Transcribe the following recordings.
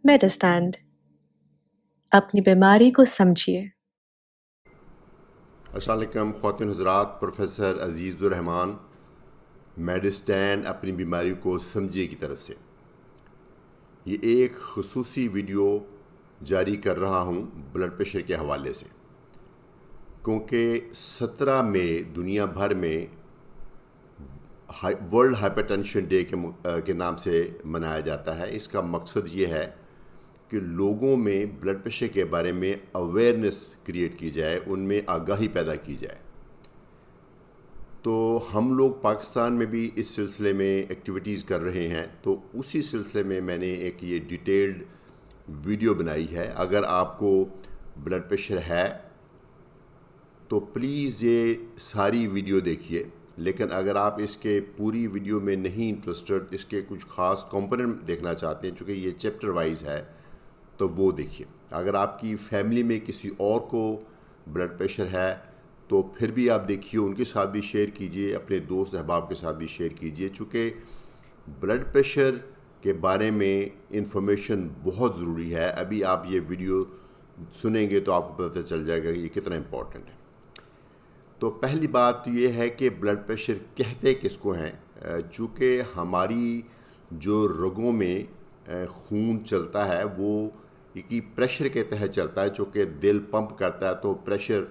मेडिस्टैंड अपनी बीमारी को समझिए। अस्सलाम वालेकुम ख़वातीन हज़रात, प्रोफेसर अज़ीज़ुर-रहमान मेडिस्टैंड अपनी बीमारी को समझिए की तरफ से ये एक ख़ुसूसी वीडियो जारी कर रहा हूँ ब्लड प्रेशर के हवाले से, क्योंकि 17 मई दुनिया भर में वर्ल्ड हाइपरटेंशन डे के नाम से मनाया जाता है। इसका मकसद ये है कि लोगों में ब्लड प्रेशर के बारे में अवेयरनेस क्रिएट की जाए, उनमें आगाही पैदा की जाए। तो हम लोग पाकिस्तान में भी इस सिलसिले में एक्टिविटीज़ कर रहे हैं, तो उसी सिलसिले में मैंने एक ये डिटेल्ड वीडियो बनाई है। अगर आपको ब्लड प्रेशर है तो प्लीज़ ये सारी वीडियो देखिए, लेकिन अगर आप इसके पूरी वीडियो में नहीं इंटरेस्टेड, इसके कुछ ख़ास कंपोनेंट देखना चाहते हैं, चूँकि ये चैप्टर वाइज है, तो वो देखिए। अगर आपकी फैमिली में किसी और को ब्लड प्रेशर है तो फिर भी आप देखिए, उनके साथ भी शेयर कीजिए, अपने दोस्त अहबाब के साथ भी शेयर कीजिए, चूँकि ब्लड प्रेशर के बारे में इंफॉर्मेशन बहुत ज़रूरी है। अभी आप ये वीडियो सुनेंगे तो आपको पता चल जाएगा कि ये कितना इम्पोर्टेंट है। तो पहली बात ये है कि ब्लड प्रेशर कहते किसको हैं। चूँकि हमारी जो रगों में खून चलता है वो कि प्रेशर के तहत चलता है। चूँकि दिल पंप करता है तो प्रेशर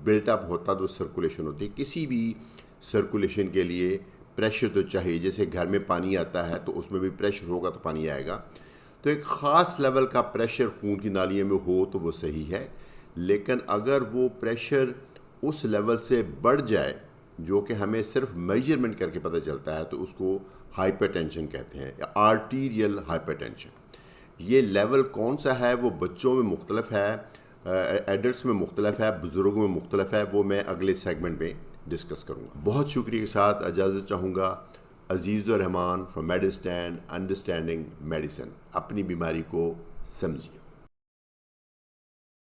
बिल्टअप होता है तो सर्कुलेशन होती है। किसी भी सर्कुलेशन के लिए प्रेशर तो चाहिए। जैसे घर में पानी आता है तो उसमें भी प्रेशर होगा तो पानी आएगा। तो एक ख़ास लेवल का प्रेशर खून की नालियों में हो तो वो सही है, लेकिन अगर वो प्रेशर उस लेवल से बढ़ जाए जो कि हमें सिर्फ मेजरमेंट करके पता चलता है, तो उसको हाइपरटेंशन कहते हैं, आर्टीरियल हाइपरटेंशन। ये लेवल कौन सा है वो बच्चों में मुख्तलिफ है, एडल्ट्स में मुख्तलिफ है, बुज़ुर्गों में मुख्तलिफ है। वो मैं अगले सेगमेंट में डिस्कस करूँगा। बहुत शुक्रिया के साथ इजाज़त चाहूँगा। अज़ीज़ुर-रहमान फ्रॉम मेडिस्टैंड, अंडरस्टैंडिंग मेडिसिन। अपनी बीमारी को समझिए।